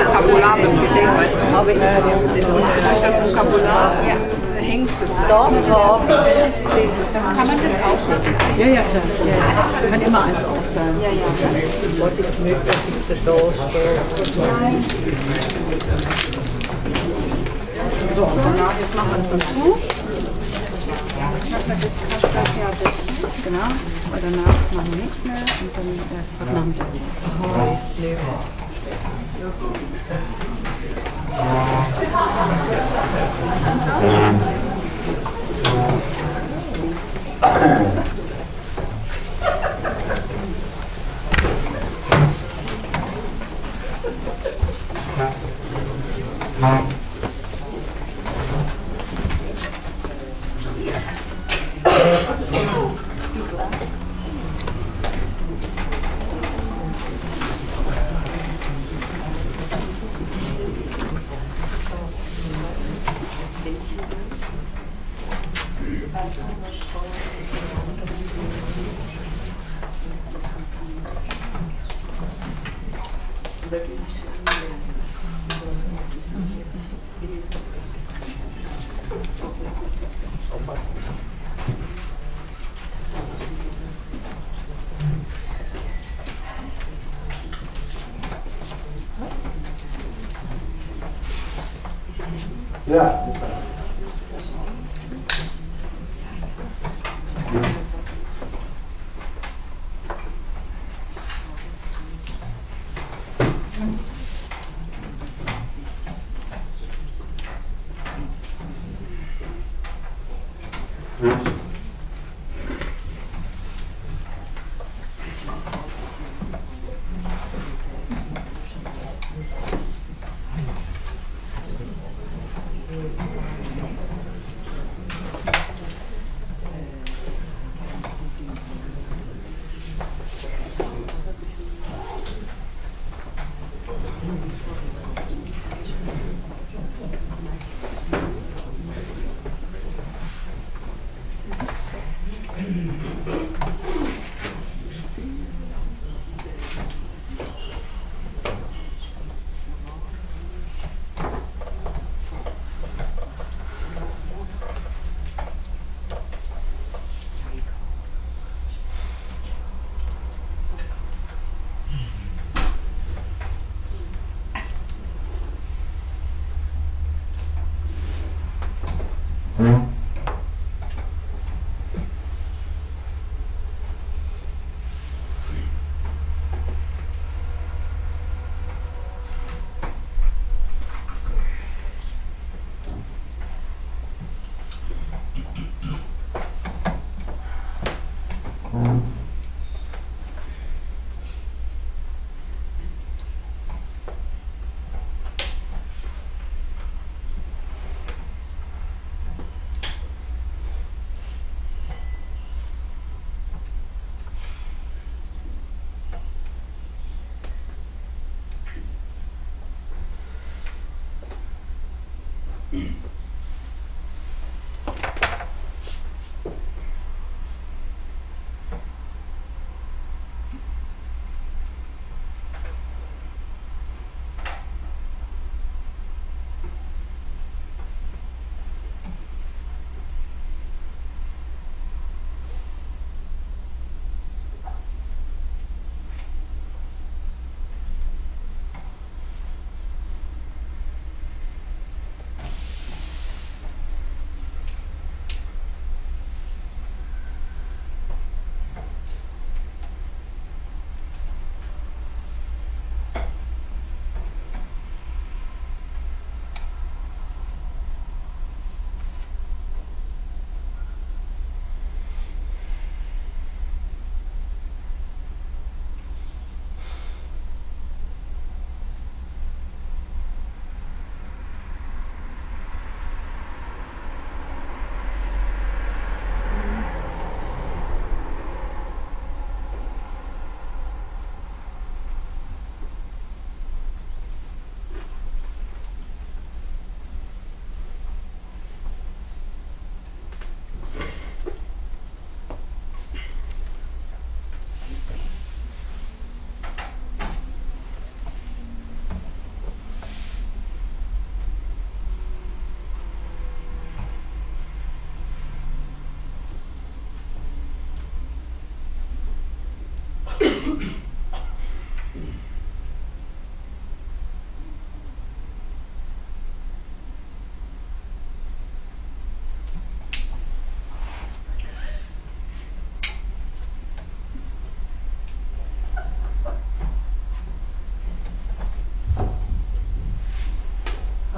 Vokabular benutzt, weißt du. Und durch das Vokabular hängst du. Kann man das auch machen? Ja, ja, klar. Ja. Kann immer eins auch sein. Ja, ja. Wollte ich nicht, dass ich das da So, und danach, jetzt machen wir das dann zu. Jetzt machen wir das Kraftwerk hersetzen. Genau, weil danach machen wir nichts mehr und dann erst heute Nachmittag wieder. Jetzt leer. Ja.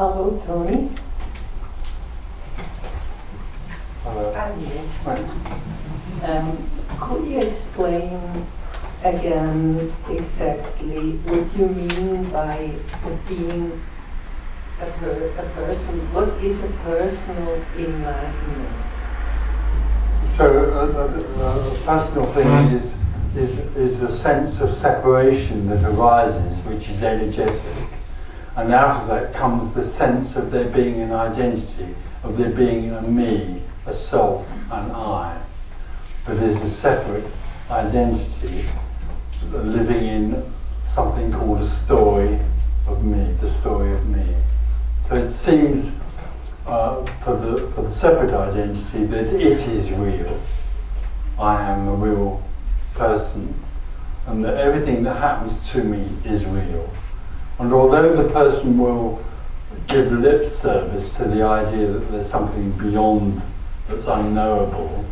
Hello, Tony. Hello. Could you explain again exactly what you mean by being a person? What is a personal enlightenment? So a personal thing is a sense of separation that arises, which is energetic, and out of that comes the sense of there being an identity, of there being a me, a self, an I. But there's a separate identity living in something called a story of me, the story of me. So it seems for the separate identity that it is real. I am a real person, and that everything that happens to me is real. And although the person will give lip service to the idea that there's something beyond that's unknowable,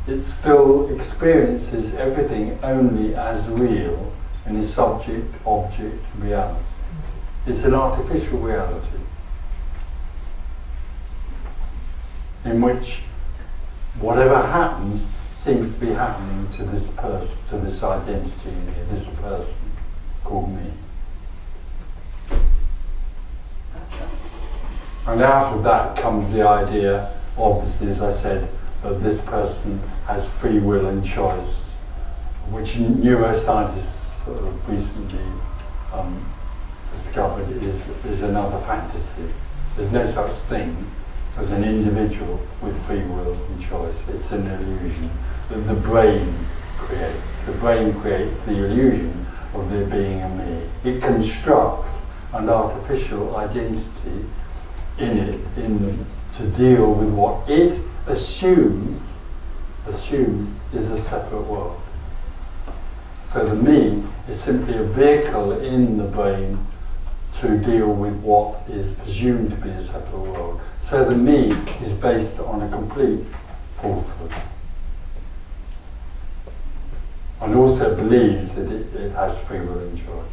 it still experiences everything only as real in its subject-object reality. It's an artificial reality in which whatever happens seems to be happening to this person, to this identity in here, this person called me. And out of that comes the idea, obviously, as I said, that this person has free will and choice, which neuroscientists recently discovered is another fantasy. There's no such thing as an individual with free will and choice. It's an illusion that the brain creates. The brain creates the illusion of there being a me. It constructs an artificial identity to deal with what it assumes is a separate world. So the me is simply a vehicle in the brain to deal with what is presumed to be a separate world. So the me is based on a complete falsehood, and also believes that it has free will and choice.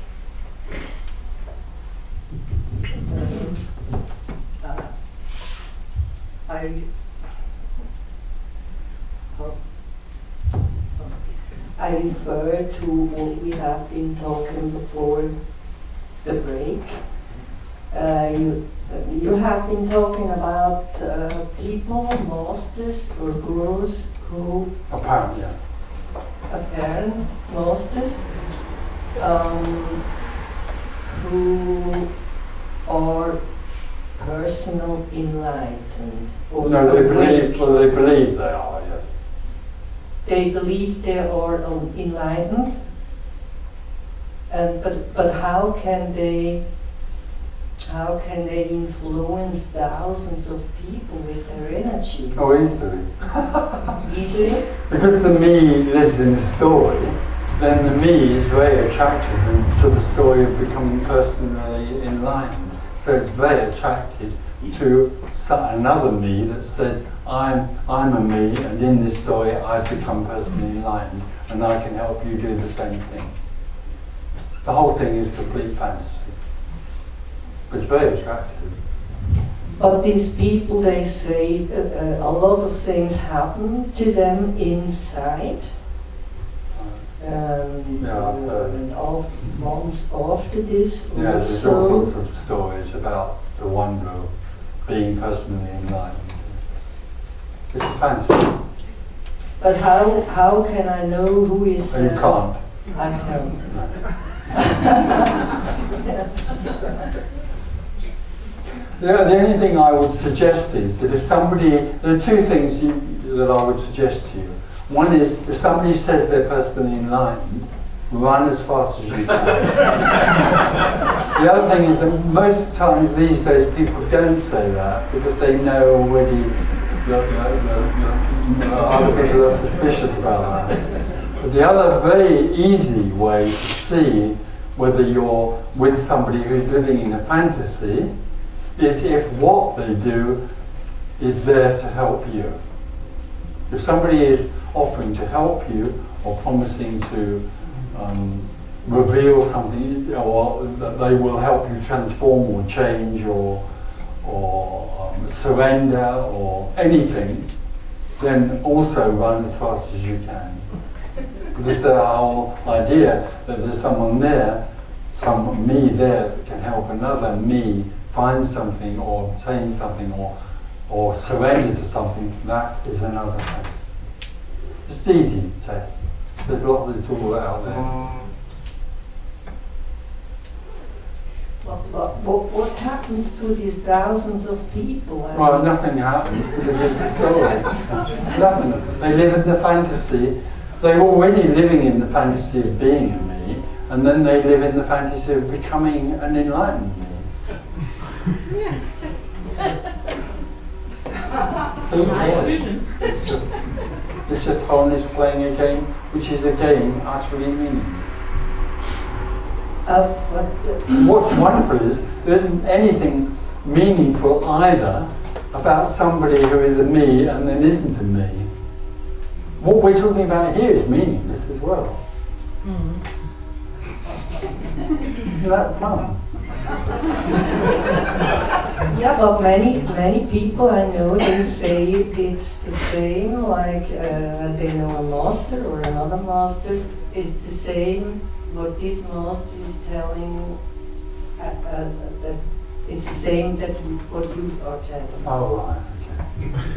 I refer to what we have been talking before the break. You have been talking about people, masters or gurus who apparent masters who are personal enlightened. Or no, they believe they are, yes. They believe they are enlightened, but how can they influence thousands of people with their energy? Oh, easily. Easily? Because the me lives in the story, then the me is very attracted to the story of becoming personally enlightened. So it's very attracted to another me that said, I'm a me, and in this story I've become personally enlightened, and I can help you do the same thing. The whole thing is complete fantasy. But it's very attractive. But these people, they say a lot of things happen to them inside. And months after this, yeah, there's all sorts of stories about the wonder of being personally enlightened. It's a fantasy. But how can I know who is? You can't. I can't. The only thing I would suggest is that if somebody, there are two things that I would suggest to you. One is, if somebody says they're personally enlightened, run as fast as you can. The other thing is that most times these days people don't say that because they know already that other people are suspicious about that. But the other very easy way to see whether you're with somebody who's living in a fantasy is if what they do is there to help you. If somebody is offering to help you or promising to reveal something, or that they will help you transform or change or or surrender or anything, then also run as fast as you can. Because the whole idea that there's someone there, some me there that can help another me find something or obtain something or surrender to something, that is another test. It's easy test. There's a lot that's all out there. What happens to these thousands of people? Well, nothing happens because it's a story. Nothing. They live in the fantasy. They're already living in the fantasy of being a me, and then they live in the fantasy of becoming an enlightened me. Who cares? It's just wholeness playing a game, which is a game utterly meaningless. What's wonderful is there isn't anything meaningful either about somebody who is a me and then isn't a me. What we're talking about here is meaningless as well. Isn't that fun? Yeah, but many people I know, they say it's the same, like they know a master or another master, it's the same what this master is telling, that it's the same that what you are telling. Oh, right,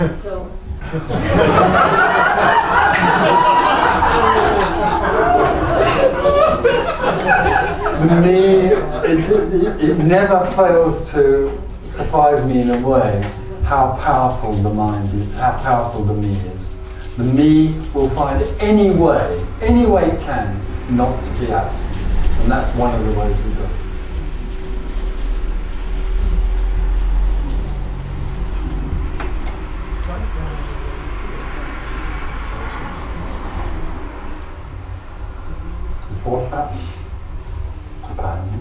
okay. So. It never fails to surprise me in a way how powerful the mind is, how powerful the me is. The me will find any way it can, not to be absent. And that's one of the ways we do it. It's what happens, apparently.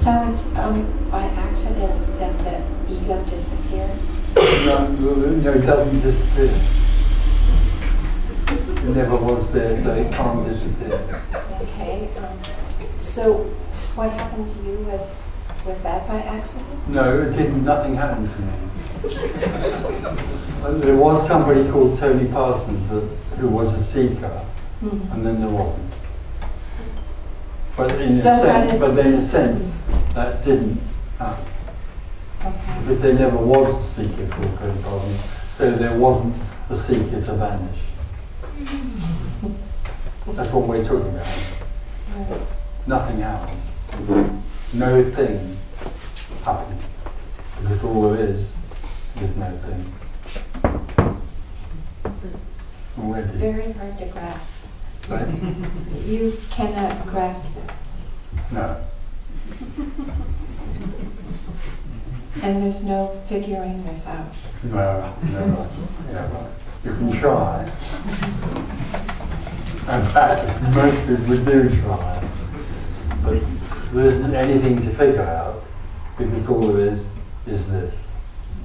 So it's by accident that the ego disappears? No, it doesn't disappear. It never was there, so it can't disappear. Okay. So what happened to you was that by accident? No, it didn't. Nothing happened to me. There was somebody called Tony Parsons who was a seeker, and then there wasn't. But in a sense, that didn't happen. Okay. Because there never was a seeker called Tony Parsons, so there wasn't a seeker to vanish. That's what we're talking about. Right. Nothing happens. No thing happens. Because all there is no thing. It's very hard to grasp. Right? You cannot grasp it. No. And there's no figuring this out. No, never. You can try. In fact, most people do try. But there isn't anything to figure out because all there is this.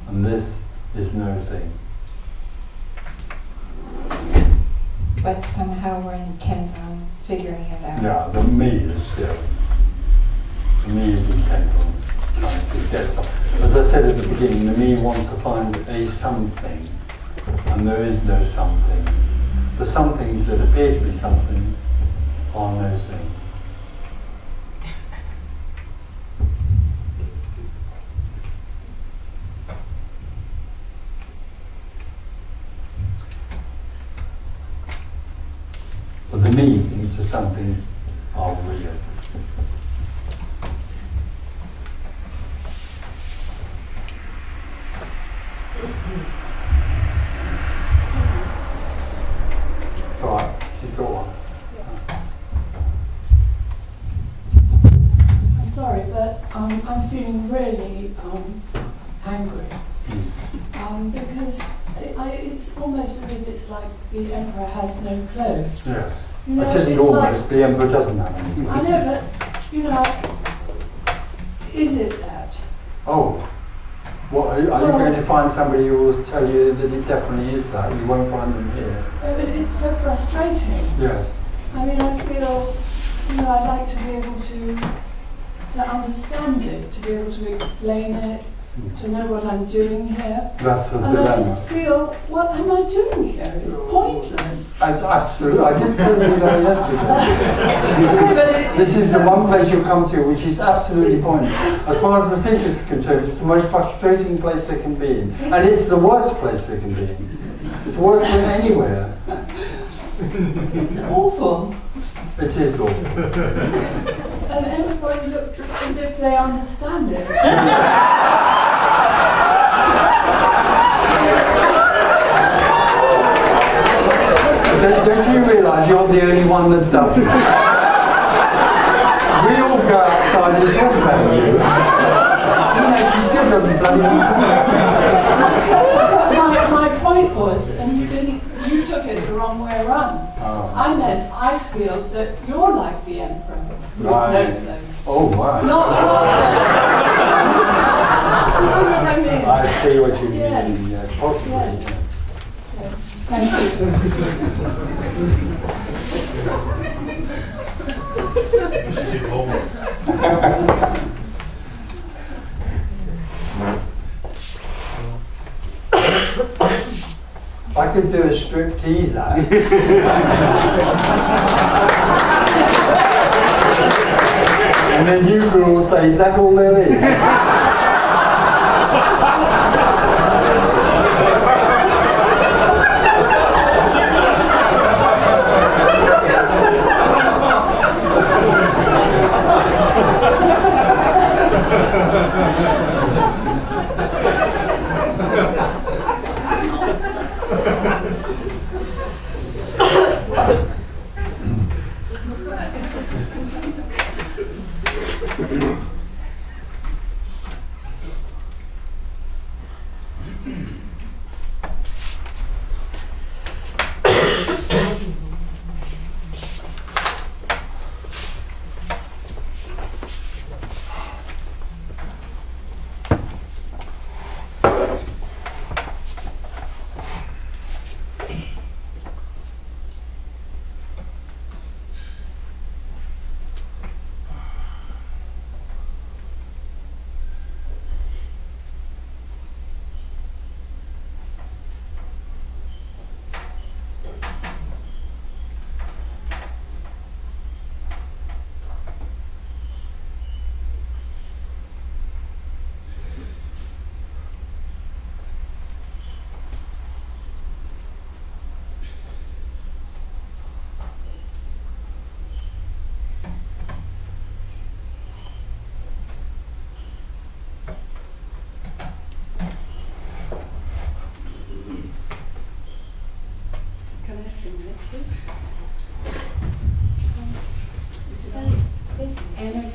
And this is no thing. But somehow we're intent on figuring it out. Yeah, the me is, The me is intent on trying to get something. As I said at the beginning, the me wants to find a something, and there is no some things. The some things that appear to be something are no thing. But the me thinks that some things are real. It's all right, she's got one. I'm sorry, but I'm feeling really angry because it's almost as if it's like the emperor has no clothes. Yeah. You know, It isn't it's almost, like, the emperor doesn't have any. I know, but you know, is it that? Oh. What, are you going to find somebody who will tell you that it definitely is that? You won't find them here. But it's so frustrating. Yes. I mean, I feel, I'd like to be able to understand it, to be able to explain it, to know what I'm doing here. That's the And dilemma. I just feel, what am I doing here? It's pointless. Absolutely. I did tell you that yesterday. This is the one place you'll come to which is absolutely pointless. As far as the seeker is concerned, it's the most frustrating place they can be in. And it's the worst place they can be in. It's worse than anywhere. It's awful. It is awful. And everybody looks as if they understand it. Don't you realise you're the only one that doesn't? We all go outside and talk about you. You know, she still doesn't bloody My point was, and you took it the wrong way around. Oh. I meant, I feel that you're like the emperor, with Right. no clothes. Oh, wow. Not do you see what I mean? I see what you mean. Yes. Yes, possibly. Yes. So, thank you. I could do a striptease act. And then you could all say, is that all there is?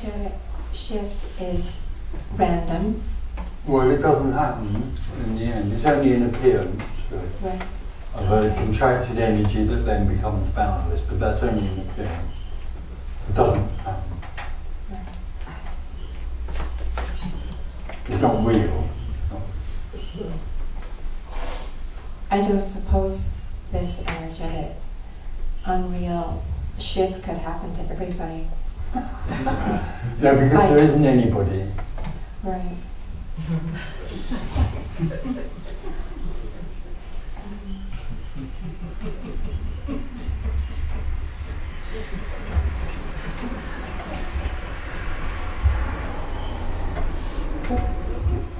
energetic shift is random. Well, it doesn't happen in the end. It's only an appearance Right. of a contracted energy that then becomes boundless, but that's only an appearance. It doesn't happen. It's not real. I don't suppose this energetic, unreal shift could happen to everybody. No, because there isn't anybody. Right.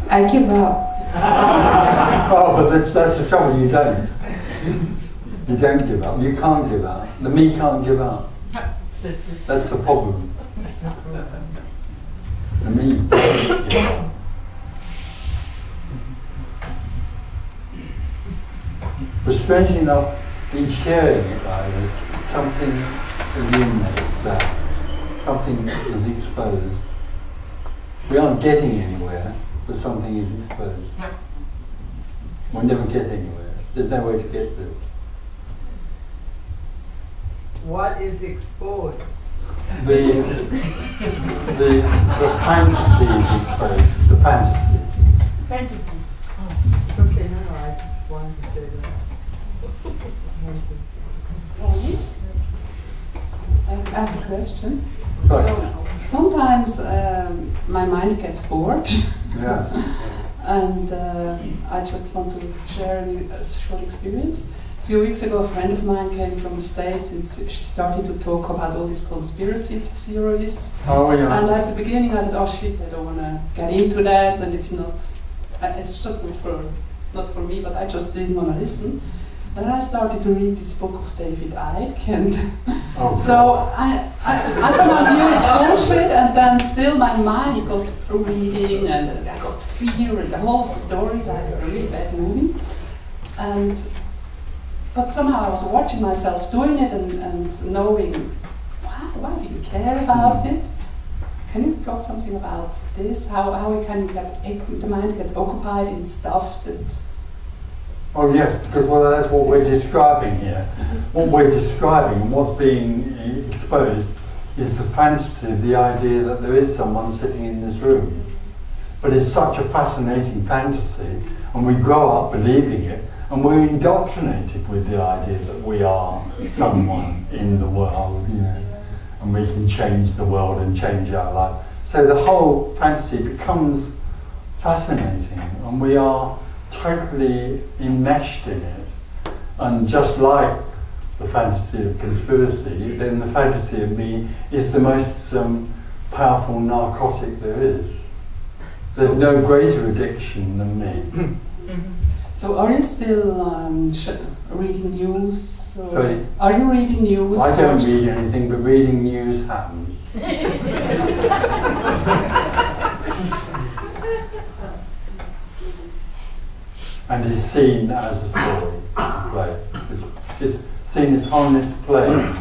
I give up. Oh, but that's the trouble, you don't. You don't give up. You can't give up. The me can't give up. That's the problem. The me doesn't give up. But strangely enough, in sharing it like this, something illuminates that. Something is exposed. We aren't getting anywhere, but something is exposed. We'll never get anywhere. There's no way to get to it. What is exposed? The fantasy is exposed. The fantasy. Fantasy. Oh. Okay, no, I just wanted to say that. I have a question. Sorry. So sometimes my mind gets bored. Yeah. And I just want to share a short experience. A few weeks ago, a friend of mine came from the States and she started to talk about all these conspiracy theorists. Oh, yeah. And at the beginning I said, oh shit, I don't want to get into that, and it's just not for me, but I just didn't want to listen. And then I started to read this book of David Icke, and so I somehow knew it's bullshit, and then still my mind got reading, and I got fear, and the whole story, like a really bad movie. But somehow I was watching myself doing it and knowing, wow, why do you care about it? Can you talk something about this? How we can get the mind gets occupied in stuff that. Oh yes, because that's what we're describing here. What we're describing and what's being exposed is the fantasy, the idea that there is someone sitting in this room. But it's such a fascinating fantasy, and we grow up believing it, and we're indoctrinated with the idea that we are someone in the world, you know, and we can change the world and change our life. So the whole fantasy becomes fascinating, and we are totally enmeshed in it. And just like the fantasy of conspiracy, then the fantasy of me is the most powerful narcotic there is. There's no greater addiction than me. So are you still reading news? Sorry? Are you reading news? I don't read anything, but reading news happens. And is seen as a story, a play. It's seen as honest play.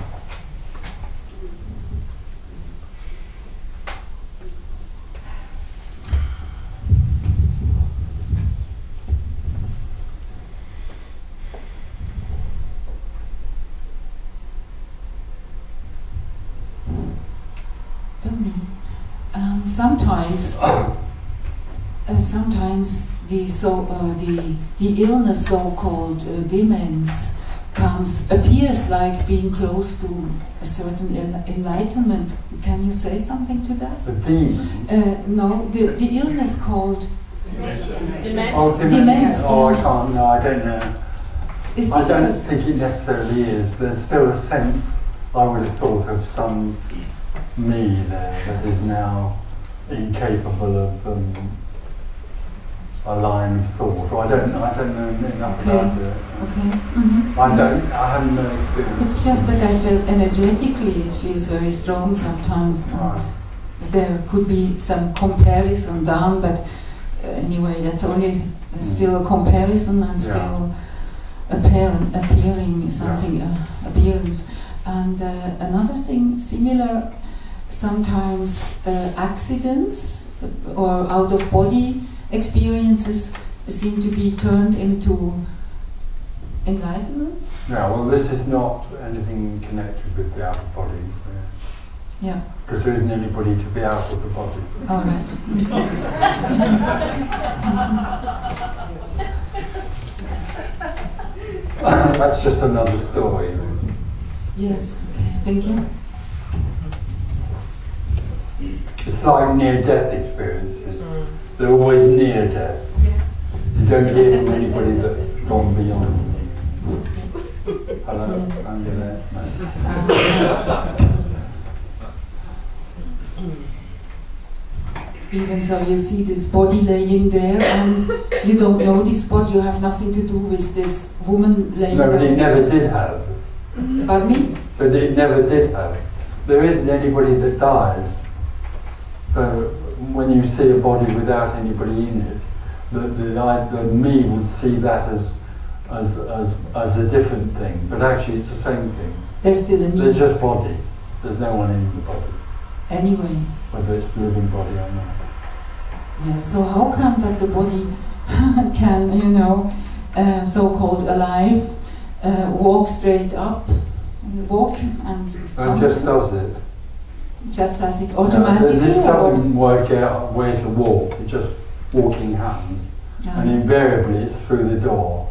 Sometimes the illness, so-called demons, appears like being close to a certain enlightenment. Can you say something to that? The demons? No, the illness called Dementia. Oh, I can't. No, I don't know. I don't think it necessarily is. There's still a sense, I would have thought, of some me there that is now incapable of a line of thought. I don't know enough about it. Okay. Mm-hmm. I haven't no experience. It's just that I feel energetically it feels very strong sometimes. Right. There could be some comparison down, but anyway, that's only still a comparison and still appearing something, appearance. And another thing similar, sometimes accidents or out-of-body experiences seem to be turned into enlightenment? Yeah, well, this is not anything connected with the outer body. Yeah. Because there isn't anybody to be out of the body. All right. That's just another story. Yes, okay, thank you. It's like near-death experiences. They're always near death. You don't hear from anybody that's gone beyond. Hello, I'm there. Even so, you see this body laying there, and you don't know this body. You have nothing to do with this woman laying No, but there. it never did have. Pardon me? But it never did have. There isn't anybody that dies. So when you see a body without anybody in it, the me would see that as a different thing. But actually, it's the same thing. There's still a me. They're just body. There's no one in the body, Anyway. whether it's the living body or not. Yes, so how come that the body can, so-called alive, walk straight up, walk and... It just does it. Just does it automatically? This or doesn't work out where to walk. It just walking happens. what? And invariably it's through the door.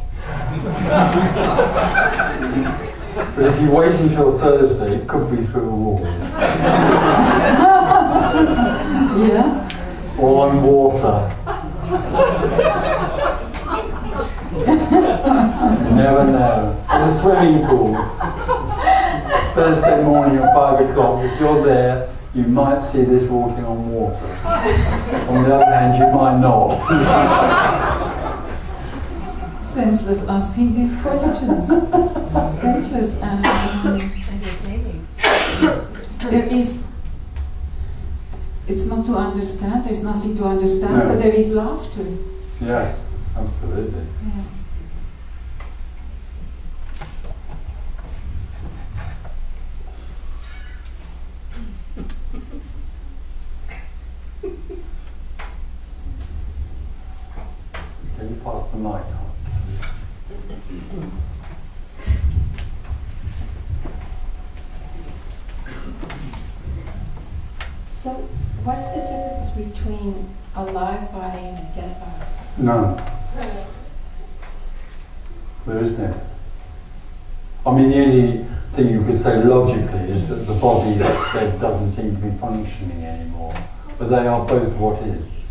But if you wait until Thursday, it could be through a wall. Yeah. Or on water. You never know. In a swimming pool. Thursday morning at 5 o'clock, if you're there, you might see this walking on water. On the other hand, you might not. Senseless asking these questions. Senseless. There is... It's not to understand, there's nothing to understand, No. but there is laughter. Yes, absolutely. Yeah. Can you pass the mic on? So, what's the difference between a live body and a dead body? None. There isn't it. I mean, the only thing you could say logically is that the body that's dead doesn't seem to be functioning anymore. But they are both what is.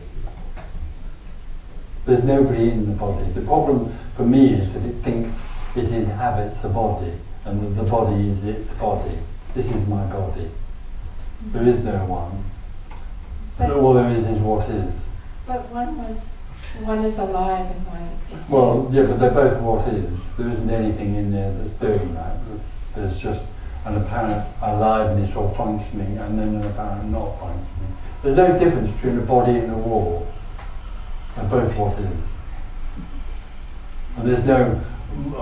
There's nobody in the body. The problem for me is that it thinks it inhabits a body, and that the body is its body. This is my body. There is no one. But, All there is what is. but one is alive and one is dead. Well, yeah, but they're both what is. There isn't anything in there that's doing that. There's just an apparent aliveness or functioning, and then an apparent not functioning. There's no difference between a body and a wall. They're both what is. And there's no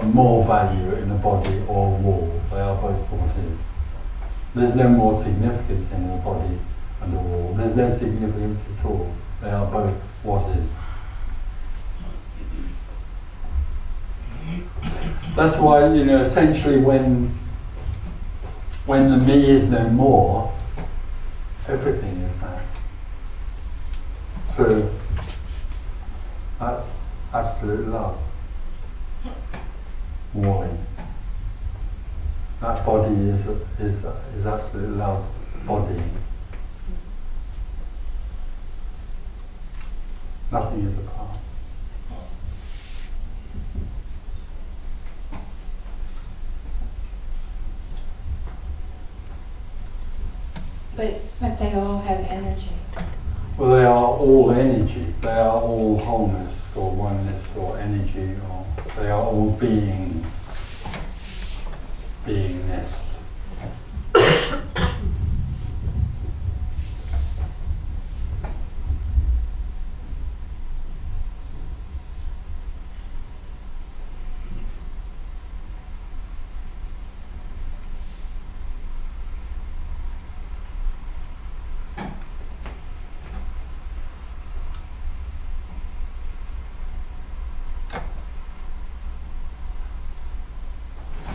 more value in a body or a wall. They are both what is. There's no more significance in a body and a wall. There's no significance at all. They are both what is. That's why, essentially when the me is no more, everything is that. So that's absolute love. Why? That body is absolute love body. Nothing is apart. But they all have energy. Well, they are all energy. They are all wholeness or oneness or energy, or they are all being, beingness.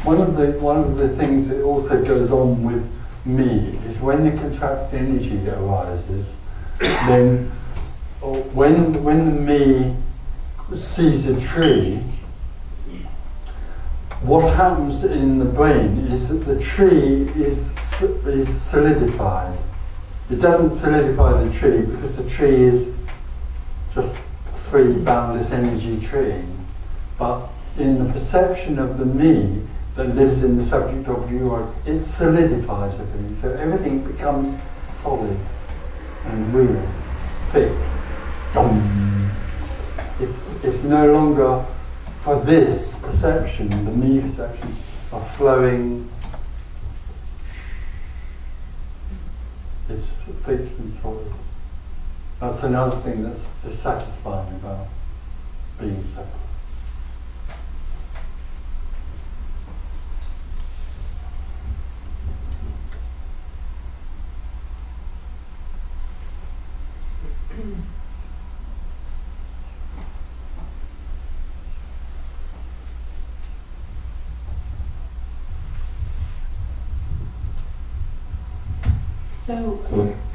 one of the things that also goes on with me is when the contracted energy arises, then when the me sees a tree, what happens in the brain is that the tree is solidified. It doesn't solidify the tree because the tree is just free, boundless energy tree. But in the perception of the me that lives in the subject object world, it solidifies everything. So everything becomes solid and real, fixed. Dum. It's no longer, for this perception, the me perception, a flowing. It's fixed and solid. That's another thing that's dissatisfying about being separate.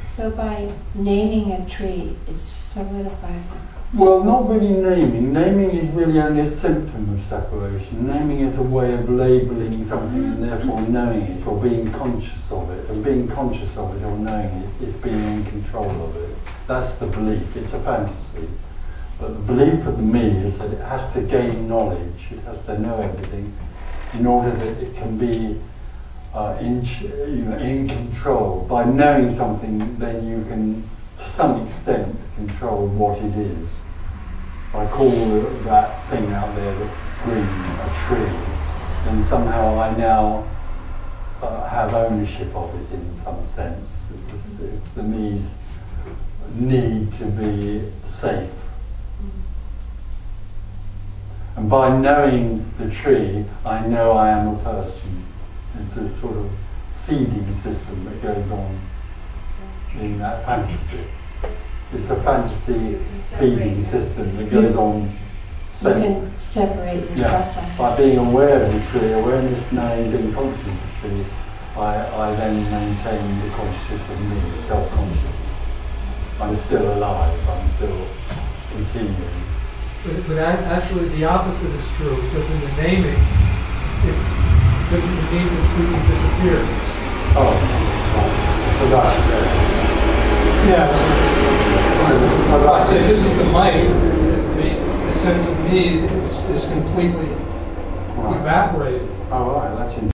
So by naming a tree, it solidifies it. Well, not really naming. Naming is really only a symptom of separation. Naming is a way of labelling something and therefore knowing it or being conscious of it. And being conscious of it or knowing it is being in control of it. That's the belief. It's a fantasy. But the belief of the me is that it has to gain knowledge. It has to know everything in order that it can be in control. By knowing something, then you can, to some extent, control what it is. If I call that thing out there that's green a tree, then somehow I now have ownership of it in some sense. It's the me's need to be safe. And by knowing the tree, I know I am a person. It's a sort of feeding system that goes on in that fantasy. It's a fantasy feeding system that goes on. You can separate yourself from By being aware of the tree, awareness, knowing, being conscious of the tree, I then maintain the consciousness of me, self-conscious. I'm still alive, I'm still continuing. But actually the opposite is true, because in the naming, the name completely disappears. Oh, so that's Yeah, I say this is the mic. The sense of me is completely evaporated. Oh, right, that's interesting.